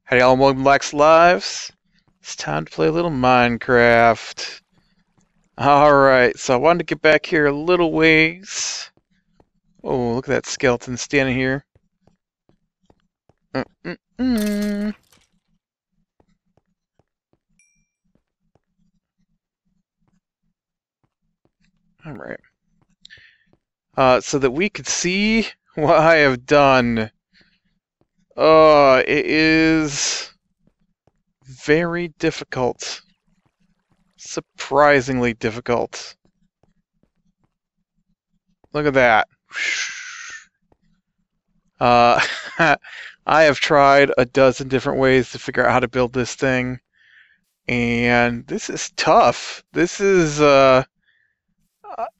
Hey y'all, welcome to Lac Plays Lives. It's time to play a little Minecraft. Alright, so I wanted to get back here a little ways. Oh, look at that skeleton standing here. Alright. So that we could see what I have done. It is very difficult. Surprisingly difficult. Look at that. I have tried a dozen different ways to figure out how to build this thing, and this is tough. This is,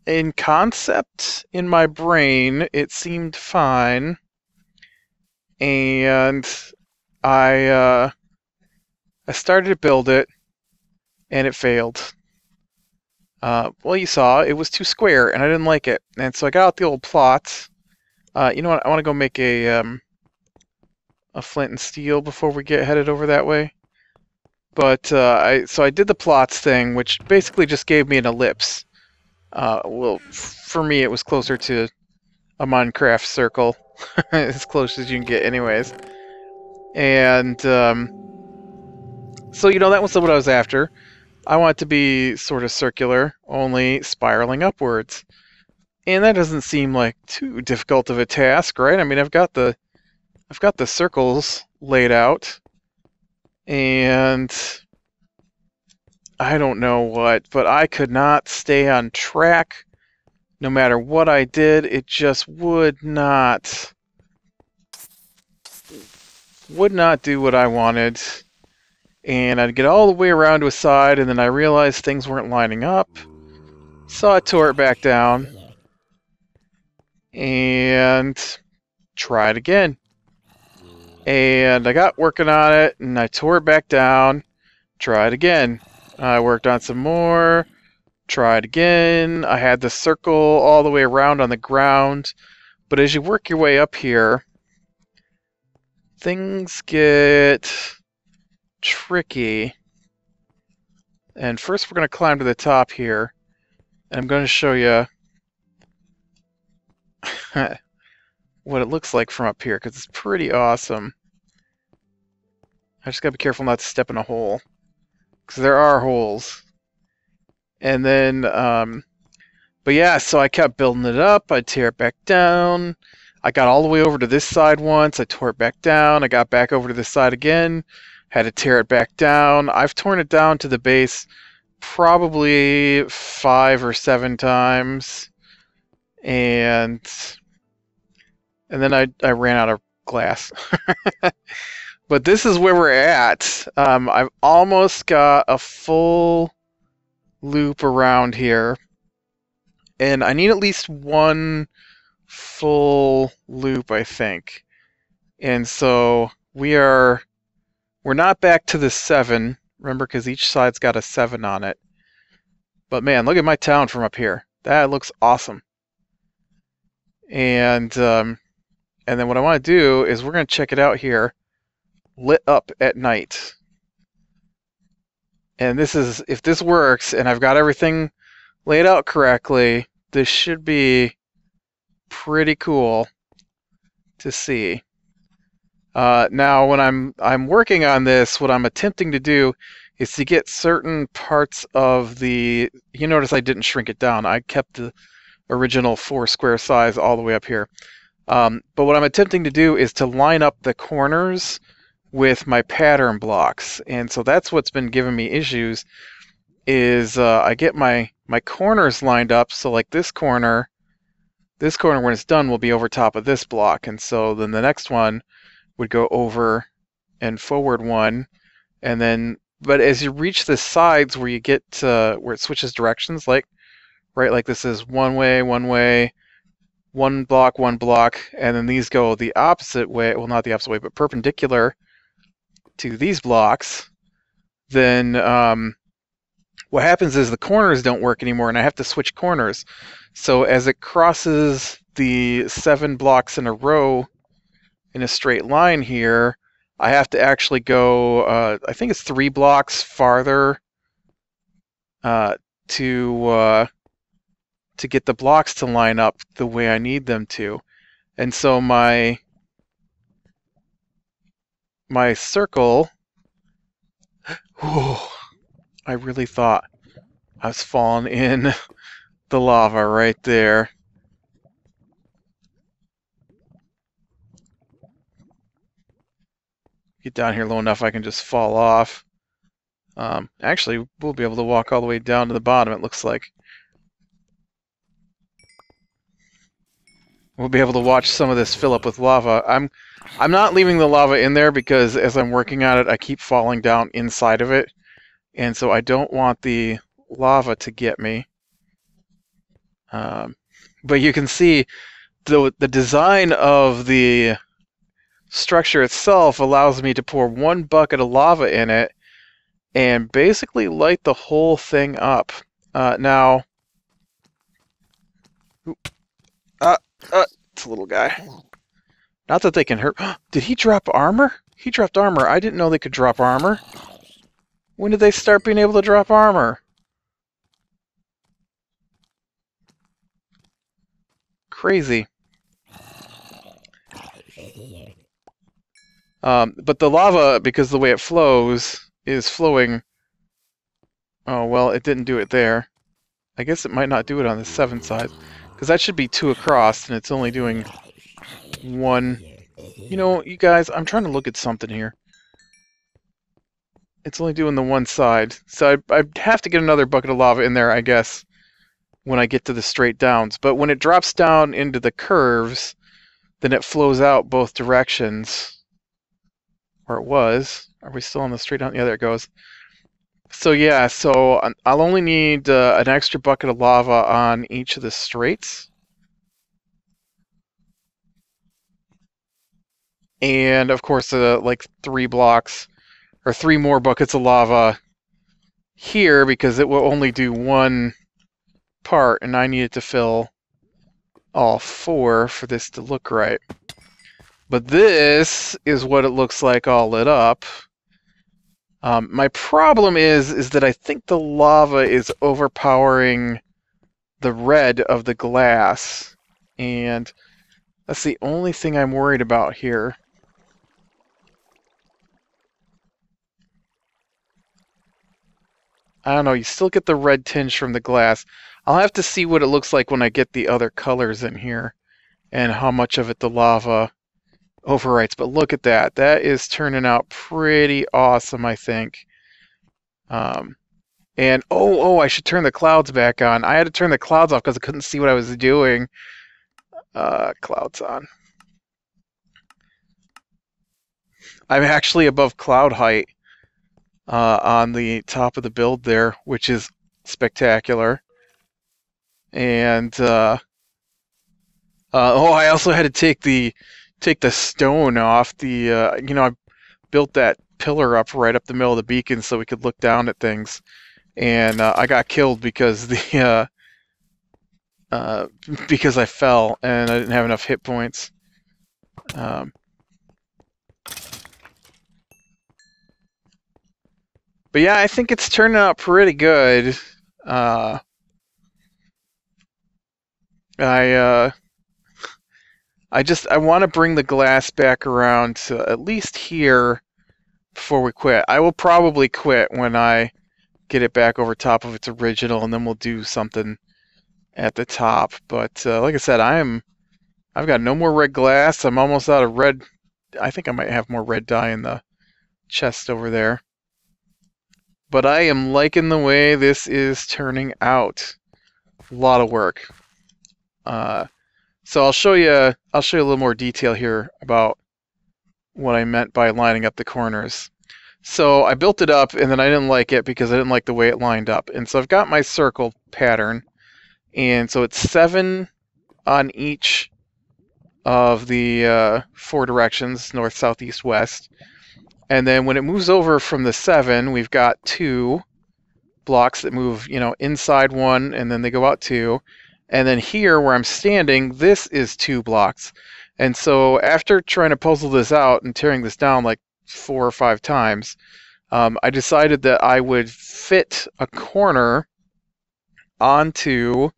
in concept, in my brain, it seemed fine. And I started to build it, and it failed. Well, you saw, it was too square, and I didn't like it. And so I got out the old plots. You know what, I want to go make a flint and steel before we get headed over that way. But, so I did the plots thing, which basically just gave me an ellipse. Well, for me, it was closer to a Minecraft circle. As close as you can get anyways. And so, you know, that was what I was after. I want it to be sort of circular, only spiraling upwards. And that doesn't seem like too difficult of a task, right? I mean, I've got the circles laid out, and I don't know what, but I could not stay on track. No matter what I did, it just would not do what I wanted. And I'd get all the way around to a side, and then I realized things weren't lining up. So I tore it back down. And tried again. And I got working on it, and I tore it back down. Tried again. I worked on some more. Tried again. I had the circle all the way around on the ground. But as you work your way up here, things get tricky. And first we're going to climb to the top here. And I'm going to show you what it looks like from up here, because it's pretty awesome. I just got to be careful not to step in a hole, because there are holes. And then, but yeah, so I kept building it up. I'd tear it back down. I got all the way over to this side once. I tore it back down. I got back over to this side again. Had to tear it back down. I've torn it down to the base probably 5 or 7 times. And then I ran out of glass. But this is where we're at. I've almost got a full loop around here, and I need at least one full loop, I think. And so we're not back to the 7, remember, because each side's got a 7 on it. But man, look at my town from up here. That looks awesome. And then what I want to do is we're going to check it out here, lit up at night. And this is, if this works, and I've got everything laid out correctly, this should be pretty cool to see. Now, when I'm working on this, what I'm attempting to do is to get certain parts of the. You notice I didn't shrink it down. I kept the original 4 square size all the way up here. But what I'm attempting to do is to line up the corners with my pattern blocks, and so that's what's been giving me issues. Is I get my corners lined up, so like this corner when it's done will be over top of this block, and so then the next one would go over and forward one, and then but as you reach the sides where you get to where it switches directions, like right, like this is one way, 1 block, 1 block, and then these go the opposite way, well, not the opposite way, but perpendicular to these blocks, then what happens is the corners don't work anymore, and I have to switch corners. So as it crosses the 7 blocks in a row in a straight line here, I have to actually go, I think it's 3 blocks farther to get the blocks to line up the way I need them to. And so my circle, whew, I really thought I was falling in the lava right there. Get down here low enough I can just fall off. Actually, we'll be able to walk all the way down to the bottom, it looks like. We'll be able to watch some of this fill up with lava. I'm not leaving the lava in there because as I'm working on it, I keep falling down inside of it. And so I don't want the lava to get me. But you can see the design of the structure itself allows me to pour 1 bucket of lava in it and basically light the whole thing up. Now, it's a little guy. Not that they can hurt. Did he drop armor? He dropped armor. I didn't know they could drop armor. When did they start being able to drop armor? Crazy. But the lava, because the way it flows, is flowing... Oh, well, it didn't do it there. I guess it might not do it on the 7 side. Because that should be 2 across, and it's only doing 1. You know, you guys, I'm trying to look at something here. It's only doing the 1 side. So I'd have to get another bucket of lava in there, I guess, when I get to the straight downs. But when it drops down into the curves, then it flows out both directions. Or it was. Are we still on the straight down? Yeah, there it goes. So yeah, so I'll only need an extra bucket of lava on each of the straights. And of course, like 3 blocks, or 3 more buckets of lava here, because it will only do 1 part, and I need it to fill all 4 for this to look right. But this is what it looks like all lit up. My problem is that I think the lava is overpowering the red of the glass. And that's the only thing I'm worried about here. I don't know, you still get the red tinge from the glass. I'll have to see what it looks like when I get the other colors in here and how much of it the lava overwrites. But look at that. That is turning out pretty awesome, I think. And I should turn the clouds back on. I had to turn the clouds off because I couldn't see what I was doing. Clouds on. I'm actually above cloud height on the top of the build there, which is spectacular. And I also had to take the stone off the I built that pillar up right up the middle of the beacon so we could look down at things, and I got killed because the because I fell and I didn't have enough hit points. But yeah, I think it's turning out pretty good. I want to bring the glass back around to at least here before we quit. I will probably quit when I get it back over top of its original, and then we'll do something at the top. But like I said, I've got no more red glass. I'm almost out of red. I think I might have more red dye in the chest over there. But I am liking the way this is turning out. A lot of work. So I'll show you a little more detail here about what I meant by lining up the corners. So I built it up, and then I didn't like it because I didn't like the way it lined up. And so I've got my circle pattern, and so it's 7 on each of the 4 directions, north, south, east, west. And then when it moves over from the 7, we've got 2 blocks that move, inside 1, and then they go out 2. And then here, where I'm standing, this is 2 blocks. And so after trying to puzzle this out and tearing this down like 4 or 5 times, I decided that I would fit a corner onto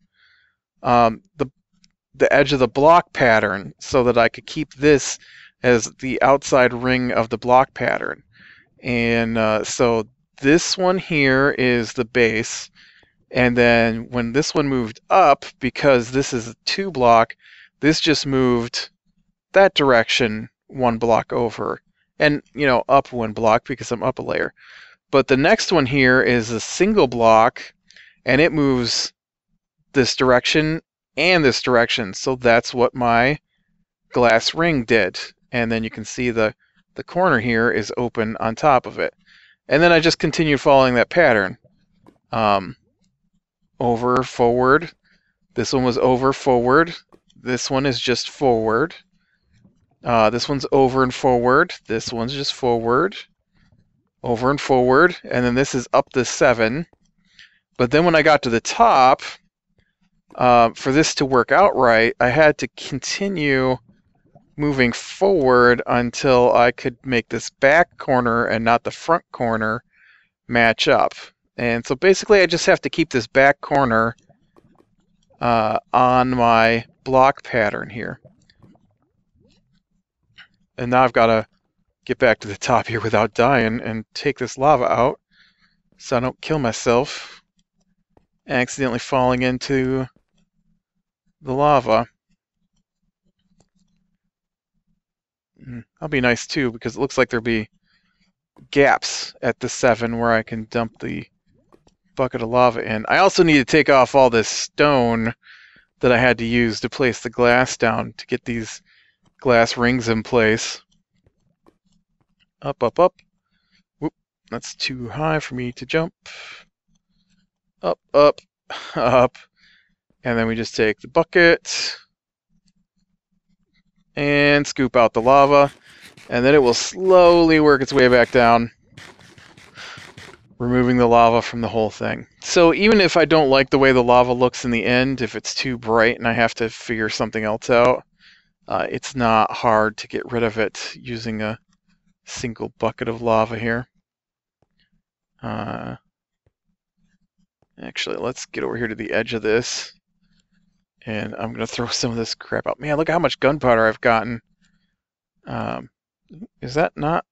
the edge of the block pattern so that I could keep this as the outside ring of the block pattern. And so this one here is the base. And then when this one moved up, because this is a 2 block, this just moved that direction 1 block over. And, up 1 block because I'm up a layer. But the next one here is a single block, and it moves this direction and this direction. So that's what my glass ring did. And then you can see the corner here is open on top of it. And then I just continued following that pattern. Over, forward. This one was over, forward. This one is just forward. This one's over and forward. This one's just forward. Over and forward. And then this is up the 7. But then when I got to the top, for this to work out right, I had to continue moving forward until I could make this back corner and not the front corner match up. And so basically I just have to keep this back corner on my block pattern here. And now I've got to get back to the top here without dying and take this lava out so I don't kill myself accidentally falling into the lava. That'll be nice too, because it looks like there'll be gaps at the 7 where I can dump the bucket of lava in. I also need to take off all this stone that I had to use to place the glass down to get these glass rings in place. Up, up, up. Whoop, that's too high for me to jump. Up, up, up. And then we just take the bucket and scoop out the lava. And then it will slowly work its way back down, removing the lava from the whole thing. So even if I don't like the way the lava looks in the end, if it's too bright and I have to figure something else out, it's not hard to get rid of it using a single bucket of lava here. Actually, let's get over here to the edge of this. And I'm going to throw some of this crap out. Man, look how much gunpowder I've gotten. Is that not...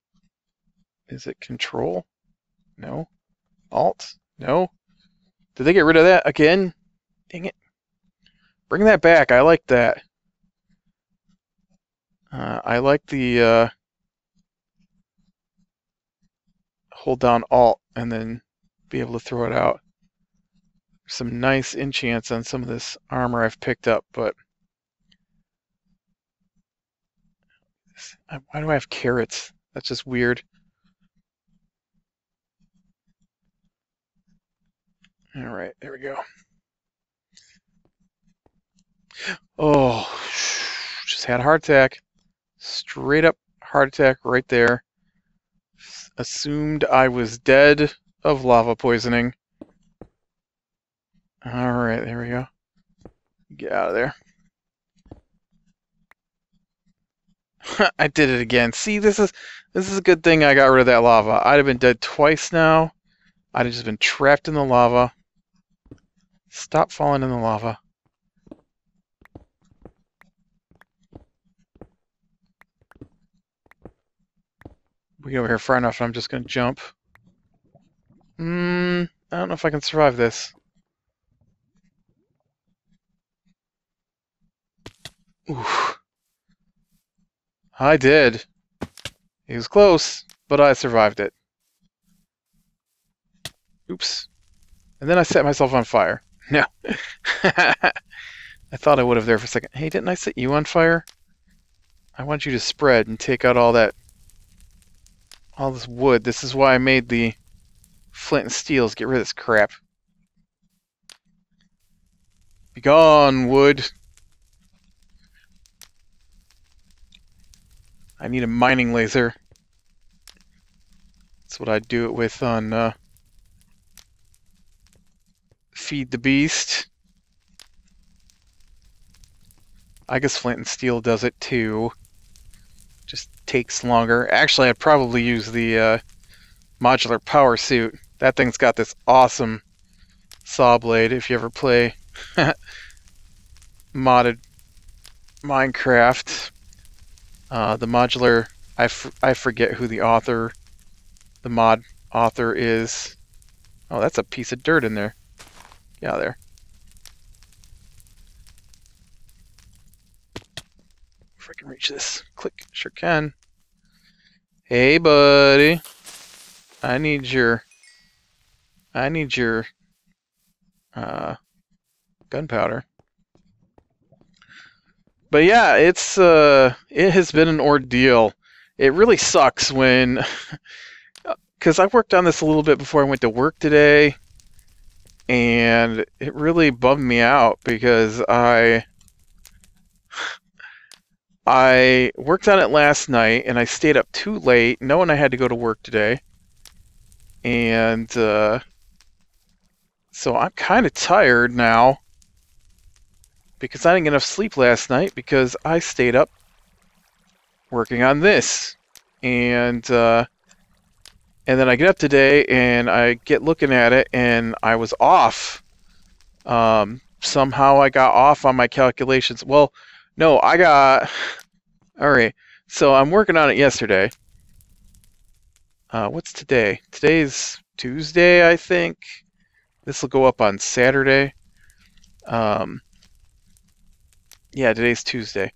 Is it control? No. Alt? No. Did they get rid of that again? Dang it. Bring that back. I like that. I like the... hold down Alt and then be able to throw it out. Some nice enchants on some of this armor I've picked up, but why do I have carrots? That's just weird. Alright, there we go. Oh, just had a heart attack. Straight up heart attack right there. Assumed I was dead of lava poisoning. Alright, there we go. Get out of there. I did it again. See, this is a good thing I got rid of that lava. I'd have been dead twice now. I'd have just been trapped in the lava. Stop falling in the lava. We get over here far enough, I'm just going to jump. I don't know if I can survive this. Oof. I did. It was close, but I survived it. Oops. And then I set myself on fire. No. I thought I would have there for a second. Hey, didn't I set you on fire? I want you to spread and take out all this wood. This is why I made the flint and steels. Get rid of this crap. Be gone, wood. I need a mining laser. That's what I'd do it with on Feed the Beast. I guess flint and steel does it too. Just takes longer. Actually, I'd probably use the modular power suit. That thing's got this awesome saw blade if you ever play modded Minecraft. The modular, I forget who the mod author is. Oh, that's a piece of dirt in there. Yeah, there. If I can reach this. Click. Sure can. Hey, buddy. I need your gunpowder. But yeah, it has been an ordeal. It really sucks when, because I worked on this a little bit before I went to work today, and it really bummed me out because I worked on it last night and I stayed up too late knowing I had to go to work today. And so I'm kind of tired now because I didn't get enough sleep last night because I stayed up working on this. And then I get up today and I get looking at it and I was off. Somehow I got off on my calculations. Well, no, I got... Alright, so I'm working on it yesterday. What's today? Today's Tuesday, I think. This will go up on Saturday. Yeah, today's Tuesday.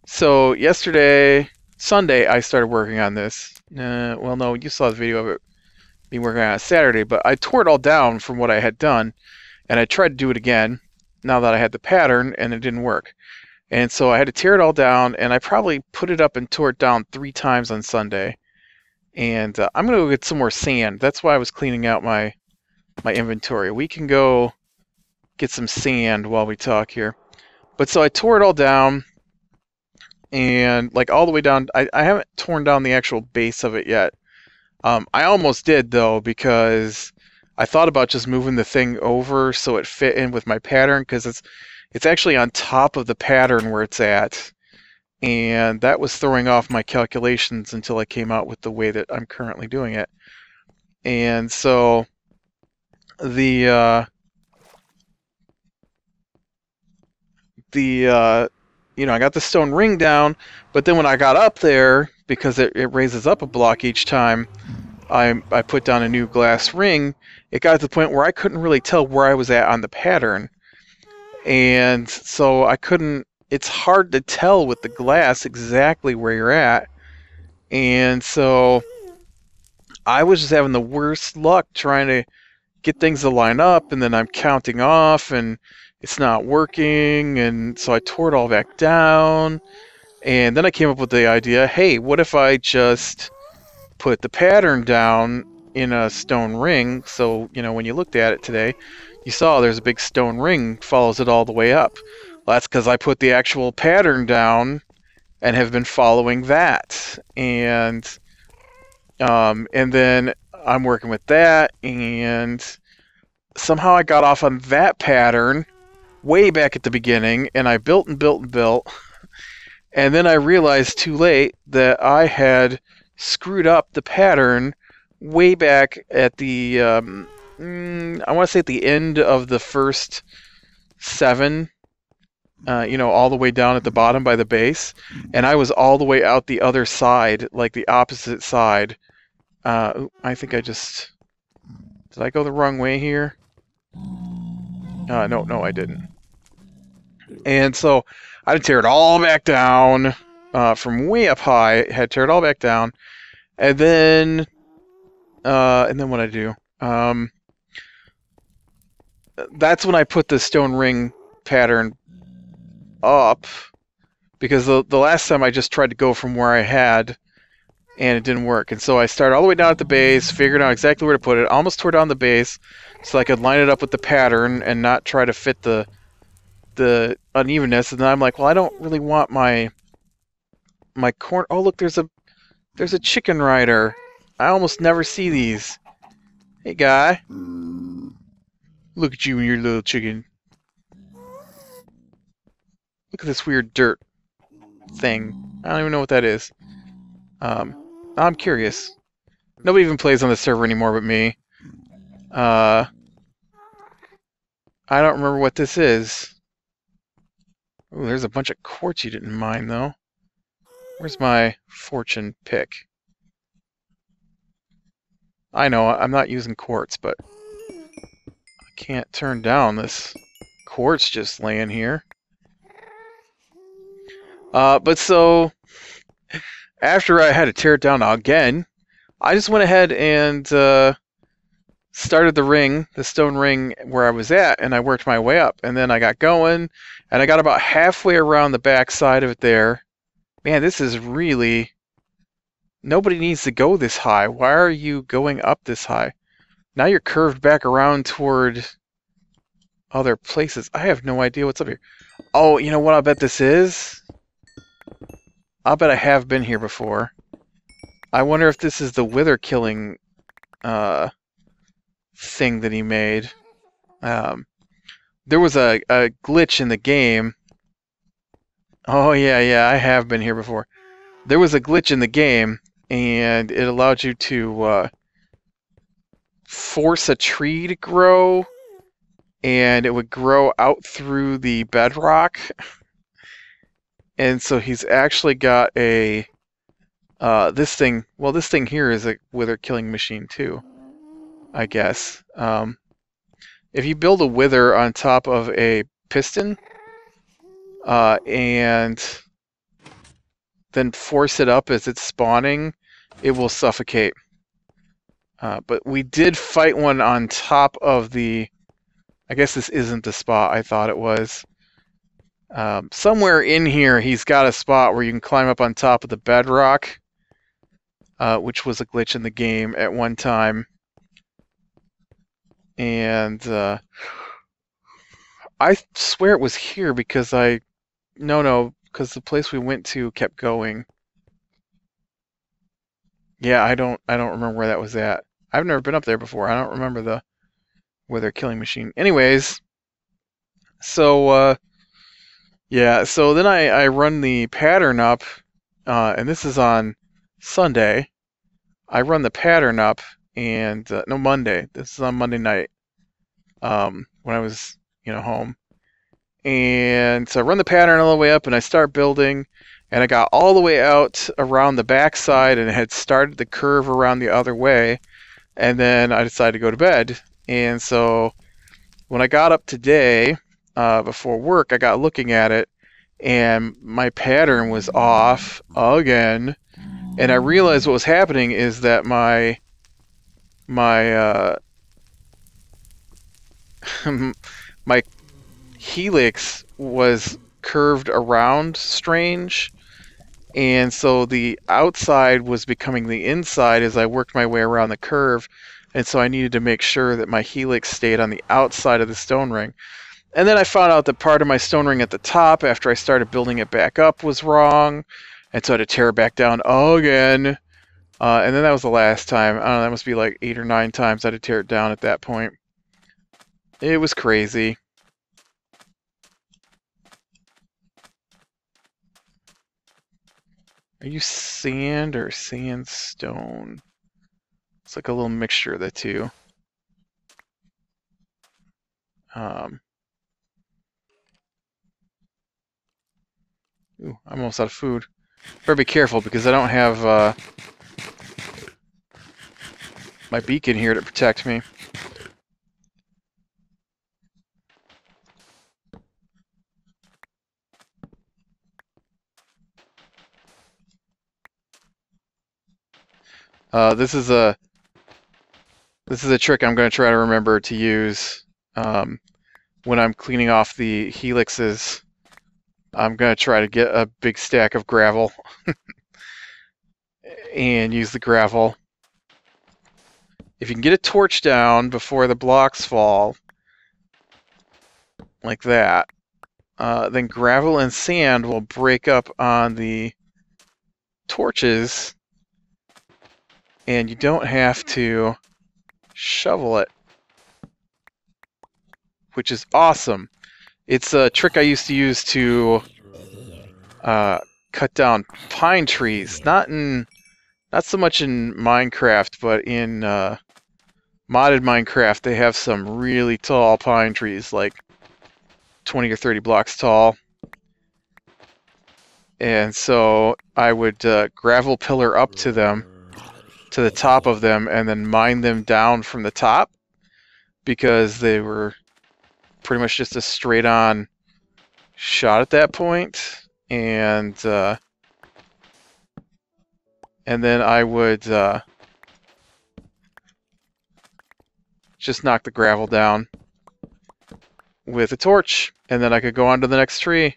So yesterday, Sunday, I started working on this. Well, no, you saw the video of it me working on it Saturday, but I tore it all down from what I had done, and I tried to do it again now that I had the pattern, and it didn't work. And so I had to tear it all down, and I probably put it up and tore it down 3 times on Sunday. And I'm going to go get some more sand. That's why I was cleaning out my inventory. We can go get some sand while we talk here. But so I tore it all down, and like all the way down. I haven't torn down the actual base of it yet. I almost did, though, because I thought about just moving the thing over so it fit in with my pattern, because it's actually on top of the pattern where it's at. And that was throwing off my calculations until I came out with the way that I'm currently doing it. And so I got the stone ring down, but then when I got up there, because it raises up a block each time I put down a new glass ring, it got to the point where I couldn't really tell where I was at on the pattern. And so I couldn't, it's hard to tell with the glass exactly where you're at. And so I was just having the worst luck trying to get things to line up, and then I'm counting off and it's not working, and so I tore it all back down. And then I came up with the idea, hey, what if I just put the pattern down in a stone ring? So, when you looked at it today, you saw there's a big stone ring follows it all the way up. Well, that's because I put the actual pattern down and have been following that. And then I'm working with that, and somehow I got off on that pattern way back at the beginning, and I built and built and built. And then I realized too late that I had screwed up the pattern way back at the, I want to say at the end of the first 7, all the way down at the bottom by the base. And I was all the way out the other side, like the opposite side. I think did I go the wrong way here? No, I didn't. And so I had to tear it all back down from way up high. I had to tear it all back down, and then what I do? That's when I put the stone ring pattern up, because the last time I just tried to go from where I had, and it didn't work. And so I started all the way down at the base, figured out exactly where to put it. Almost tore down the base so I could line it up with the pattern and not try to fit the unevenness. And then I'm like, well, I don't really want my my corn. Oh, look, there's a chicken rider. I almost never see these. Hey, guy. Look at you and your little chicken. Look at this weird dirt thing. I don't even know what that is. I'm curious. Nobody even plays on the server anymore but me. I don't remember what this is. Ooh, there's a bunch of quartz you didn't mine, though. Where's my fortune pick? I know, I'm not using quartz, but I can't turn down this quartz just laying here. But so, after I had to tear it down again, I just went ahead and started the stone ring where I was at, and I worked my way up. And then I got going, and I got about halfway around the back side of it there. Man, this is really... Nobody needs to go this high. Why are you going up this high? Now you're curved back around toward other places. I have no idea what's up here. Oh, you know what I bet this is? I'll bet I have been here before. I wonder if this is the wither killing thing that he made. There was a glitch in the game. Oh, yeah, I have been here before. There was a glitch in the game, and it allowed you to force a tree to grow, and it would grow out through the bedrock. And so he's actually got a this thing here is a wither killing machine too, I guess. If you build a wither on top of a piston and then force it up as it's spawning, it will suffocate. But we did fight one on top of the... I guess this isn't the spot I thought it was. Somewhere in here he's got a spot where you can climb up on top of the bedrock, which was a glitch in the game at one time. And I swear it was here because because the place we went to kept going. Yeah, I don't remember where that was at. I've never been up there before. I don't remember the wither killing machine. Anyways, so yeah, so then I run the pattern up, and this is on Sunday. I run the pattern up, and no, Monday. This is on Monday night, when I was home. And so I run the pattern all the way up, and I start building, and I got all the way out around the backside, and it had started the curve around the other way, and then I decided to go to bed. And so when I got up today, before work, I got looking at it, and my pattern was off again, and I realized what was happening is that my my Helix was curved around strange, and so the outside was becoming the inside as I worked my way around the curve, and so I needed to make sure that my Helix stayed on the outside of the stone ring. And then I found out that part of my stone ring at the top, after I started building it back up, was wrong, and so I had to tear it back down again. And then that was the last time. I don't know, that must be like 8 or 9 times I had to tear it down at that point. It was crazy. Are you sand or sandstone? It's like a little mixture of the two. Ooh, I'm almost out of food. Better be careful because I don't have my beacon here to protect me. This is a trick I'm going to try to remember to use when I'm cleaning off the helixes. I'm going to try to get a big stack of gravel and use the gravel. If you can get a torch down before the blocks fall, like that, then gravel and sand will break up on the torches, and you don't have to shovel it, which is awesome. It's a trick I used to use to cut down pine trees. Not so much in Minecraft, but in modded Minecraft, they have some really tall pine trees, like 20 or 30 blocks tall. And so I would gravel pillar up to them, to the top of them, and then mine them down from the top, because they were pretty much just a straight-on shot at that point. And then I would just knock the gravel down with a torch, and then I could go on to the next tree.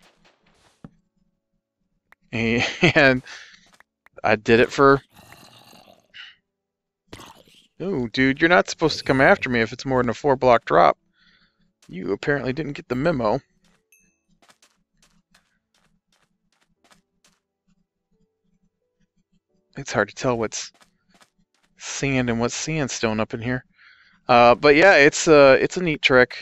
And I did it for... Ooh, dude, you're not supposed to come after me if it's more than a 4-block drop. You apparently didn't get the memo. It's hard to tell what's sand and what's sandstone up in here. But yeah, it's a neat trick.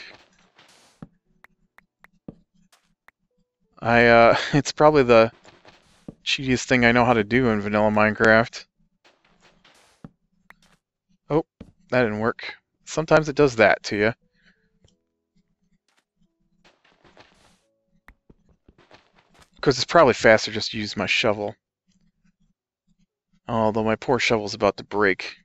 It's probably the cheatiest thing I know how to do in vanilla Minecraft. Oh, that didn't work. Sometimes it does that to you. Because it's probably faster just to use my shovel. Although my poor shovel's about to break.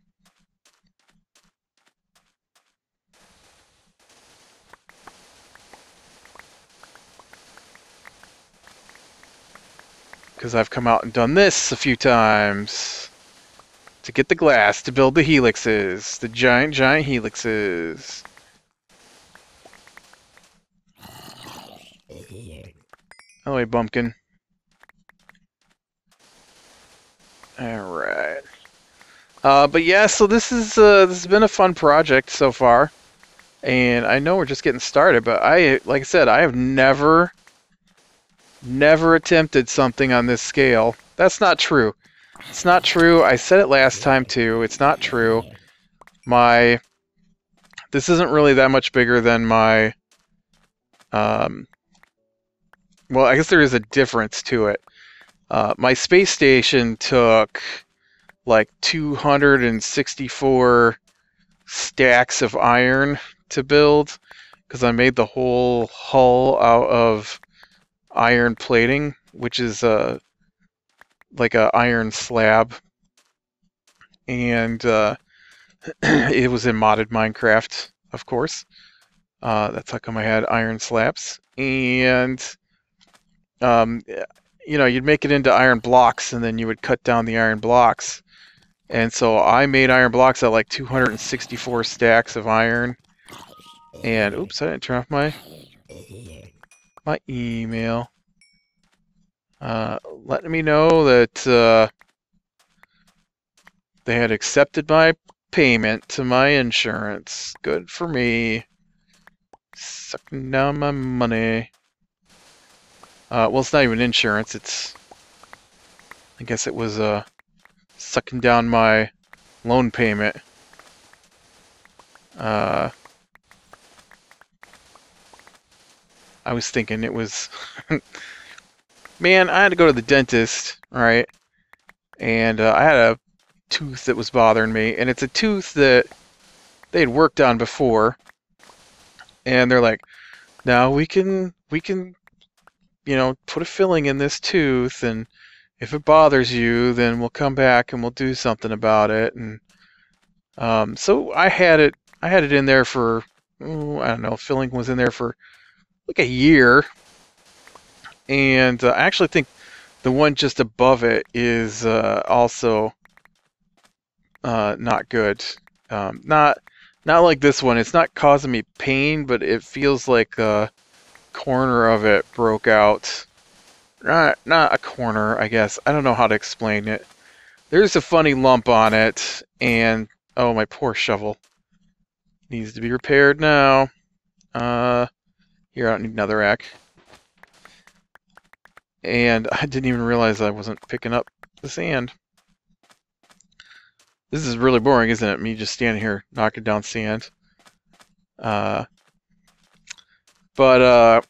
Because I've come out and done this a few times to get the glass to build the helixes, the giant helixes. Oh, hey, bumpkin. Alright. But yeah, so this has been a fun project so far. And I know we're just getting started, but like I said, I have never attempted something on this scale. That's not true. It's not true. I said it last time too. It's not true. This isn't really that much bigger than my well, I guess there is a difference to it. My space station took like 264 stacks of iron to build, because I made the whole hull out of iron plating, which is like a iron slab, and it was in modded Minecraft, of course. That's how come I had iron slabs. And you know, you'd make it into iron blocks, and then you would cut down the iron blocks. And so I made iron blocks at like 264 stacks of iron. And oops, I didn't turn off my email. Letting me know that they had accepted my payment to my insurance. Good for me. Sucking down my money. Well, it's not even insurance. I guess it was sucking down my loan payment. I was thinking it was... Man, I had to go to the dentist, right? And I had a tooth that was bothering me. And it's a tooth that they had worked on before. And they're like, now we can you know, put a filling in this tooth, and if it bothers you, then we'll come back and we'll do something about it. And so I had it in there for, I don't know, filling was in there for like a year. And I actually think the one just above it is also not good. Not like this one. It's not causing me pain, but it feels like corner of it broke out. Not a corner, I guess. I don't know how to explain it. There's a funny lump on it, and oh, my poor shovel needs to be repaired now. Here, I don't need another rack. And I didn't even realize I wasn't picking up the sand. This is really boring, isn't it? Me just standing here knocking down sand. But I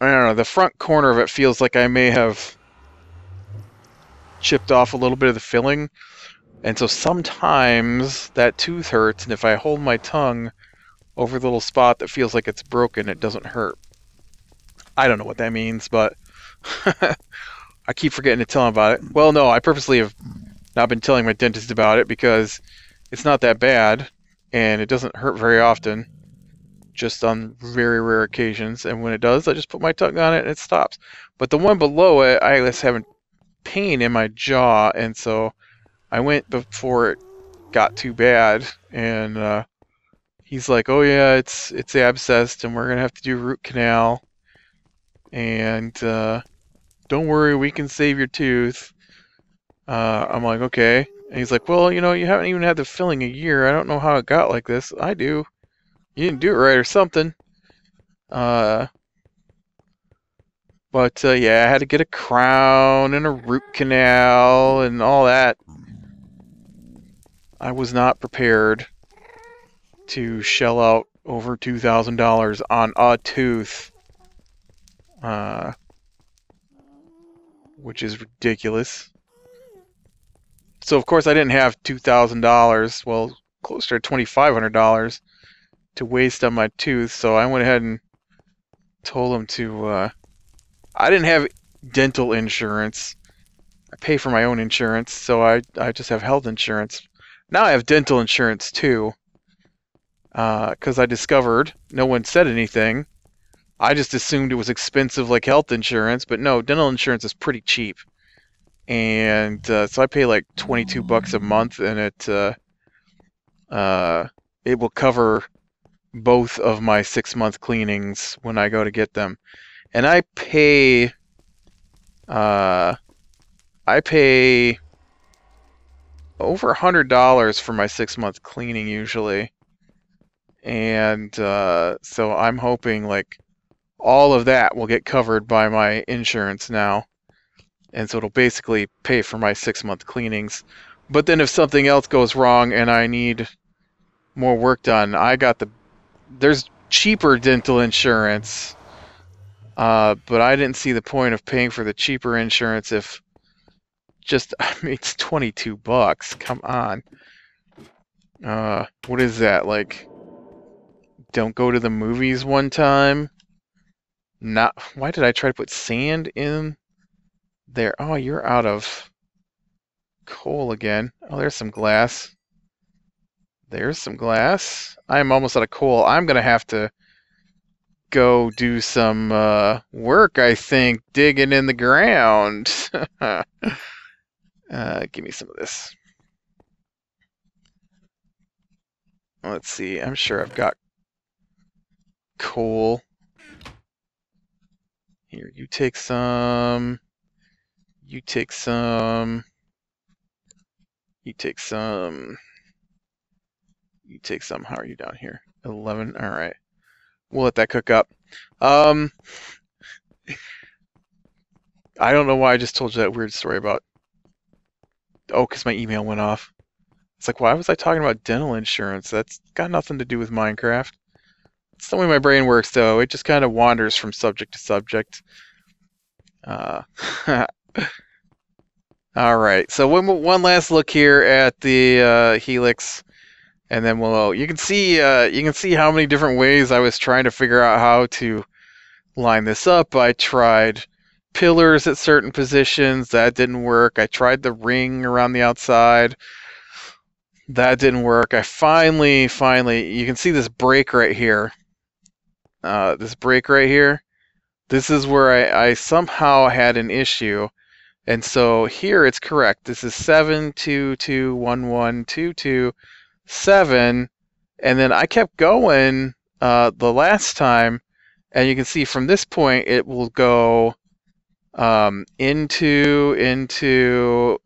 don't know, the front corner of it feels like I may have chipped off a little bit of the filling. And so sometimes that tooth hurts, and if I hold my tongue over the little spot that feels like it's broken, it doesn't hurt. I don't know what that means, but I keep forgetting to tell him about it. Well, no, I purposely have not been telling my dentist about it because it's not that bad, and it doesn't hurt very often, just on very rare occasions. And when it does, I just put my tongue on it and it stops. But the one below it, I was having pain in my jaw, and so I went before it got too bad, and he's like, "Oh yeah, it's abscessed, and we're gonna have to do root canal. And don't worry, we can save your tooth." I'm like, "Okay." And he's like, "Well, you know, you haven't even had the filling a year. I don't know how it got like this." I do. You didn't do it right or something. But yeah, I had to get a crown and a root canal and all that. I was not prepared to shell out over $2,000 on a tooth, which is ridiculous. So of course I didn't have $2,000, well, closer to $2,500 to waste on my tooth, so I went ahead and told him to, I didn't have dental insurance. I pay for my own insurance, so I just have health insurance. Now I have dental insurance too, because I discovered no one said anything. I just assumed it was expensive like health insurance, but no, dental insurance is pretty cheap. And so I pay like $22 a month, and it will cover both of my 6-month cleanings when I go to get them. And I pay over $100 for my 6-month cleaning usually. And so I'm hoping like all of that will get covered by my insurance now. And so it'll basically pay for my 6-month cleanings. But then if something else goes wrong and I need more work done, there's cheaper dental insurance. But I didn't see the point of paying for the cheaper insurance if I mean, it's $22. Come on. What is that? Like, don't go to the movies one time? Why did I try to put sand in there? Oh, you're out of coal again. Oh, there's some glass. There's some glass. I'm almost out of coal. I'm gonna have to go do some work, I think, digging in the ground. Give me some of this. Let's see. I'm sure I've got coal. Here, you take some. You take some. You take some. You take some. How are you down here? 11. All right. We'll let that cook up. I don't know why I just told you that weird story about... Oh, because my email went off. It's like, why was I talking about dental insurance? That's got nothing to do with Minecraft. It's the way my brain works, though. It just kind of wanders from subject to subject. Alright, so one last look here at the Helix. And then you can see how many different ways I was trying to figure out how to line this up. I tried pillars at certain positions, that didn't work. I tried the ring around the outside, that didn't work. I finally, you can see this break right here. This break right here. This is where I somehow had an issue. And so here it's correct. This is 7, 2, 2, 1, 1, 2, 2. 7, and then I kept going the last time, and you can see from this point it will go into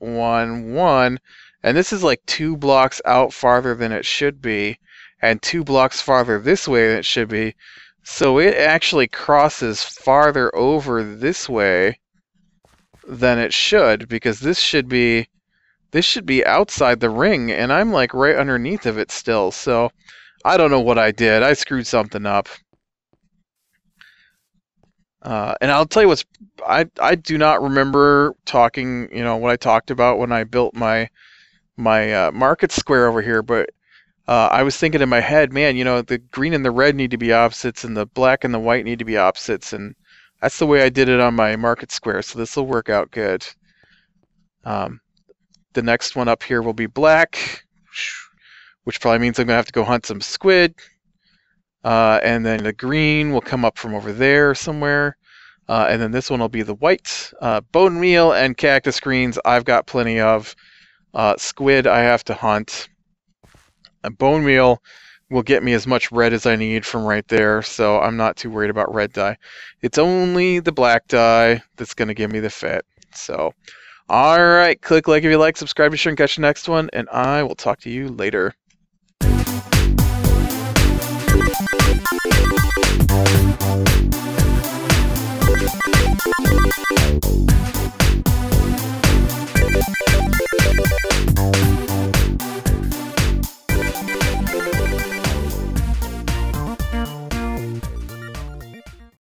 1, 1, and this is like 2 blocks out farther than it should be, and 2 blocks farther this way than it should be, so it actually crosses farther over this way than it should, because this should be outside the ring, and I'm like right underneath of it still. So I don't know what I did. I screwed something up. And I'll tell you what's, I do not remember talking, what I talked about when I built my market square over here, but I was thinking in my head, man, the green and the red need to be opposites, and the black and the white need to be opposites, and that's the way I did it on my market square, so this will work out good. The next one up here will be black, which probably means I'm going to have to go hunt some squid. And then the green will come up from over there somewhere. And then this one will be the white. Bone meal and cactus greens I've got plenty of. Squid I have to hunt. And bone meal will get me as much red as I need from right there, so I'm not too worried about red dye. It's only the black dye that's going to give me the fit. So, alright, click like if you like, subscribe to sure and catch the next one, and I will talk to you later.